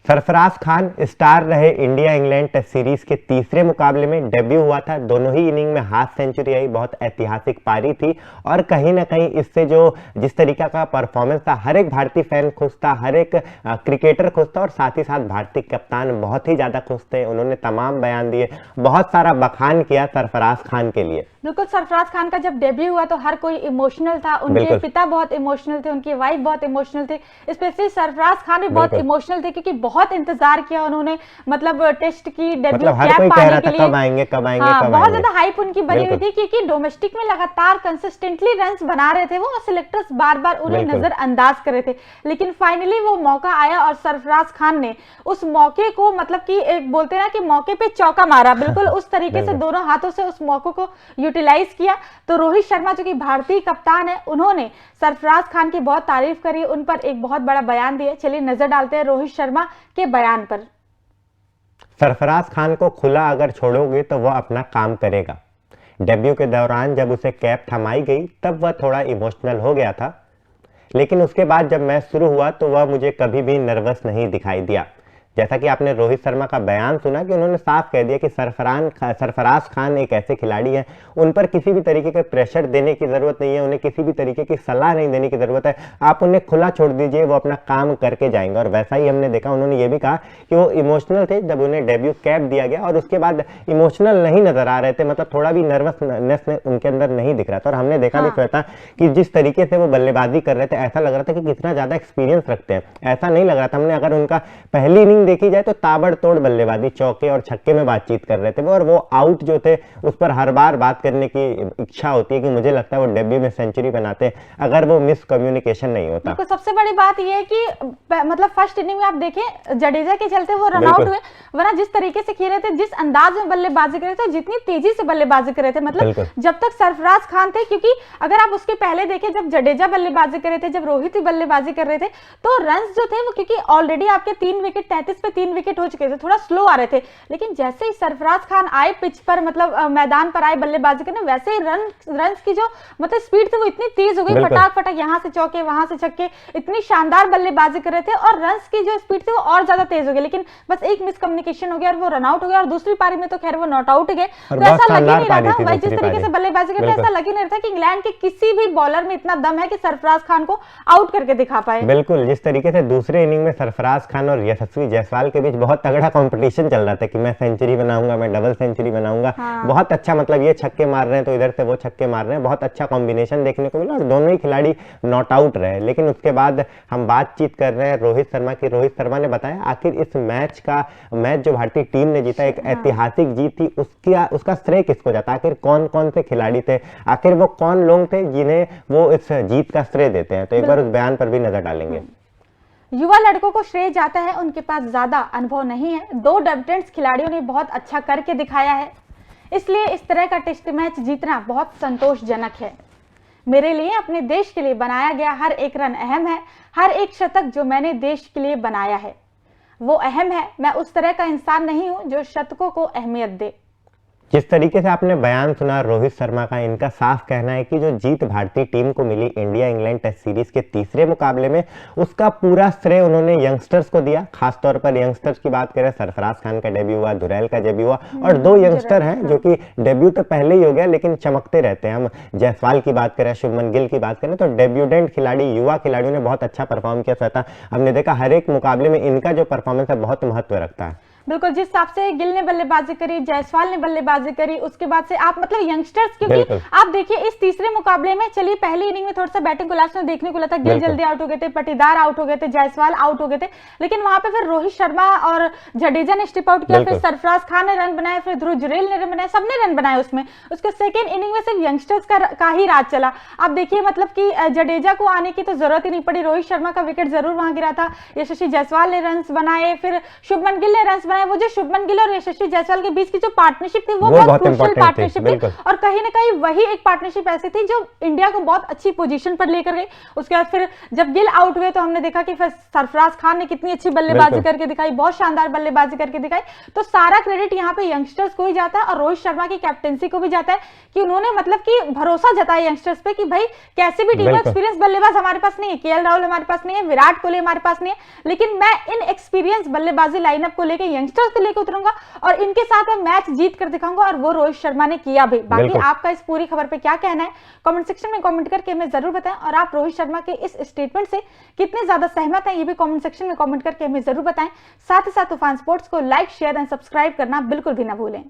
Sarfaraz Khan star रहे India England test series के तीसरे मुकाबले में डेब्यू हुआ था। दोनों ही इनिंग में हाफ सेंचुरी आई, बहुत ऐतिहासिक पारी थी और कहीं ना कहीं इससे जो जिस तरीका का परफॉर्मेंस था, हर एक भारतीय फैन खुश था, हर एक क्रिकेटर खुश था और साथ ही साथ भारतीय कप्तान बहुत ही ज्यादा खुश थे। उन्होंने तमाम बयान दिए, बहुत सारा बखान किया सरफराज खान के लिए। बिल्कुल, सरफराज खान का जब डेब्यू हुआ तो हर कोई इमोशनल था। उनके पिता बहुत इमोशनल थे, उनकी वाइफ बहुत इमोशनल थे, स्पेशली सरफराज खान भी बहुत इमोशनल थे क्योंकि बहुत इंतजार किया उन्होंने, मतलब टेस्ट की डेब्यू कैप पाने के लिए। कब आएंगे कब आएंगे हाँ, बहुत ज्यादा हाइप उनकी बनी हुई थी क्योंकि डोमेस्टिक में लगातार कंसिस्टेंटली रन्स बना रहे थे वो और सिलेक्टर्स बार बार उन्हें नजरअंदाज कर रहे थे। लेकिन फाइनली वो मौका आया और सरफराज खान ने उस मौके को, मतलब कि एक बोलते ना कि मौके पे चौका मारा, बिल्कुल उस तरीके से दोनों हाथों से उस मौके को यूटिलाइज किया। तो रोहित शर्मा जो कि भारतीय कप्तान है, उन्होंने सरफराज खान की बहुत तारीफ करी, उन पर एक बहुत बड़ा बयान दिया। चलिए नजर डालते हैं रोहित शर्मा के बयान पर। सरफराज खान को खुला अगर छोड़ोगे तो वह अपना काम करेगा। डेब्यू के दौरान जब उसे कैप थमाई गई तब वह थोड़ा इमोशनल हो गया था, लेकिन उसके बाद जब मैच शुरू हुआ तो वह मुझे कभी भी नर्वस नहीं दिखाई दिया। जैसा कि आपने रोहित शर्मा का बयान सुना कि उन्होंने साफ कह दिया कि सरफराज खान एक ऐसे खिलाड़ी हैं, उन पर किसी भी तरीके के प्रेशर देने की जरूरत नहीं है, उन्हें किसी भी तरीके की सलाह नहीं देने की जरूरत है। आप उन्हें खुला छोड़ दीजिए, वो अपना काम करके जाएंगे। और वैसा ही हमने देखा। उन्होंने ये भी कहा कि वो इमोशनल थे जब उन्हें डेब्यू कैप दिया गया और उसके बाद इमोशनल नहीं नजर आ रहे थे, मतलब थोड़ा भी नर्वसनेस उनके अंदर नहीं दिख रहा था। और हमने देखा भी श्वेता कि जिस तरीके से वो बल्लेबाजी कर रहे थे, ऐसा लग रहा था कि कितना ज्यादा एक्सपीरियंस रखते हैं। ऐसा नहीं लग रहा था। हमने अगर उनका पहली इनिंग देखी जाए तो ताबड़तोड़ बल्लेबाजी, चौके और छक्के में बातचीत कर रहे थे वो, और वो आउट जो थे उस पर हर बार बात करने की इच्छा होती है कि मुझे लगता है वो डेब्यू में सेंचुरी बनाते अगर वो मिस कम्युनिकेशन नहीं होता। तो सबसे बड़ी बात ये है कि मतलब फर्स्ट इनिंग में आप देखें जडेजा के चलते वो रन आउट हुए, वरना जिस तरीके से खेल रहे थे, जिस अंदाज में बल्लेबाजी कर रहे थे, जितनी तेजी से बल्लेबाजी कर रहे थे, मतलब जब तक सरफराज खान थे, क्योंकि अगर आप उसके पहले देखें जब जडेजा बल्लेबाजी कर रहे थे, जब रोहित बल्लेबाजी कर रहे थे, तो रन जो थे वो, क्योंकि ऑलरेडी आपके 3 विकेट 33 पे 3 विकेट हो चुके थे, थोड़ा स्लो आ रहे थे। लेकिन जैसे ही सरफराज खान आए पिच पर, मतलब मैदान पर आए बल्लेबाजी करने, वैसे ही रन की जो मतलब स्पीड थी वो इतनी तेज हो गई, फटाक फटाक यहाँ से चौके वहां से छक्के, इतनी शानदार बल्लेबाजी कर रहे थे और रन की जो स्पीड थी वो और ज्यादा तेज हो गई। लेकिन बस एक मिसकम्युनिकेशन हो गया और वो रन आउट हो गया। और दूसरी पारी में तो खैर वो नॉट आउट गए, तो ऐसा लग ही नहीं रहा था, भाई जिस तरीके से बल्लेबाजी करते ऐसा लग ही नहीं रहा था कि इंग्लैंड के किसी भी बॉलर में इतना दम है कि सरफराज खान को आउट करके दिखा पाए। बिल्कुल, जिस तरीके से दूसरे इनिंग में सरफराज खान और यशस्वी जायसवाल के बीच बहुत तगड़ा कंपटीशन चल रहा था कि मैं सेंचुरी बनाऊंगा, मैं डबल सेंचुरी बनाऊंगा। बहुत अच्छा, मतलब ये छक्के मार रहे हैं तो इधर से वो छक्के मार रहे हैं, बहुत अच्छा कॉम्बिनेशन देखने को मिला और दोनों ही खिलाड़ी नॉट आउट रहे। लेकिन उसके बाद हम बातचीत कर रहे हैं रोहित शर्मा की। रोहित शर्मा ने बताया आखिर इस मैच जो भारतीय टीम ने जीता, एक ऐतिहासिक जीत थी, उसका श्रेय किसको जाता? आखिर कौन कौन से खिलाड़ी थे, आखिर वो कौन लोग थे जिन्हें वो इस जीत का श्रेय देते हैं? तो एक बार उस बयान पर भी नजर डालेंगे। युवा लड़कों को श्रेय जाता है, उनके पास ज्यादा अनुभव नहीं है। 2 डेब्यूटेंट्स खिलाड़ियों ने बहुत अच्छा करके दिखाया है, इसलिए इस तरह का टेस्ट मैच जीतना बहुत संतोषजनक है। मेरे लिए अपने देश के लिए बनाया गया हर एक रन अहम है, हर एक शतक जो मैंने देश के लिए बनाया है वो अहम है। मैं उस तरह का इंसान नहीं हूं जो शतकों को अहमियत दे। जिस तरीके से आपने बयान सुना रोहित शर्मा का, इनका साफ कहना है कि जो जीत भारतीय टीम को मिली इंडिया इंग्लैंड टेस्ट सीरीज के तीसरे मुकाबले में, उसका पूरा श्रेय उन्होंने यंगस्टर्स को दिया। खासतौर पर यंगस्टर्स की बात करें, सरफराज खान का डेब्यू हुआ, धुरैल का डेब्यू हुआ और 2 यंगस्टर हैं जो कि डेब्यू तो पहले ही हो गया लेकिन चमकते रहते हैं। हम जायसवाल की बात करें, शुभमन गिल की बात करें, तो डेब्यूटेंट खिलाड़ी, युवा खिलाड़ियों ने बहुत अच्छा परफॉर्म किया था। हमने देखा हर एक मुकाबले में इनका जो परफॉर्मेंस है बहुत महत्व रखता है। बिल्कुल, जिस हिसाब से गिल ने बल्लेबाजी करी, जायसवाल ने बल्लेबाजी करी, उसके बाद से आप मतलब यंगस्टर्स, क्योंकि आप देखिए इस तीसरे मुकाबले में, चलिए पहली इनिंग में थोड़ा सा बैटिंग को लास्ट में देखने को लगा था, गिल जल्दी आउट हो गए थे, पटीदार आउट हो गए थे, जायसवाल आउट हो गए थे, लेकिन वहां पे फिर रोहित शर्मा और जडेजा ने स्टेप आउट किया, फिर सरफराज खान ने रन बनाए, फिर ध्रुव जुरैल ने रन बनाए, सबने रन बनाए उसमें। उसके सेकेंड इनिंग में सिर्फ यंगस्टर्स का ही राज चला। आप देखिए मतलब कि जडेजा को आने की तो जरूरत ही नहीं पड़ी, रोहित शर्मा का विकेट जरूर वहां गिरा था, यशस्वी जायसवाल ने रन बनाए, फिर शुभमन गिल ने रन बनाया, वो जो शुभमन गिल और यशस्वी जायसवाल के बीच की जो पार्टनरशिप थी वो बहुत क्रूशियल पार्टनरशिप थी, और कहीं ना कहीं वही एक पार्टनरशिप ऐसी थी जो इंडिया को बहुत अच्छी पोजीशन पर लेकर गई। उसके बाद फिर जब गिल आउट हुए तो हमने देखा कि फिर सरफराज खान ने कितनी अच्छी बल्लेबाजी करके दिखाई, बहुत शानदार बल्लेबाजी करके दिखाई। तो सारा क्रेडिट यहाँ पे यंगस्टर्स को ही जाता है और रोहित शर्मा की कैप्टेंसी को भी जाता है कि उन्होंने मतलब कि भरोसा जताया यंगस्टर्स पे कि भाई कैसे भी टीम एक्सपीरियंस बल्लेबाज हमारे पास नहीं है, केएल राहुल हमारे पास नहीं है, विराट कोहली हमारे पास नहीं है, लेकिन मैं इन एक्सपीरियंस बल्लेबाजी लाइनअप को लेकर यंगस्टर्स को लेकर उतरूंगा और इनके साथ मैं मैच जीत कर दिखाऊंगा, और वो रोहित शर्मा ने किया भी। बाकी आपका इस पूरी खबर पे क्या कहना है कमेंट सेक्शन में कमेंट करके हमें जरूर बताएं, और आप रोहित शर्मा के इस स्टेटमेंट से कितने ज्यादा सहमत हैं ये भी कमेंट सेक्शन में कमेंट करके हमें जरूर बताएं। साथ ही साथ तूफान स्पोर्ट्स को लाइक, शेयर एंड सब्सक्राइब करना बिल्कुल भी ना भूलें।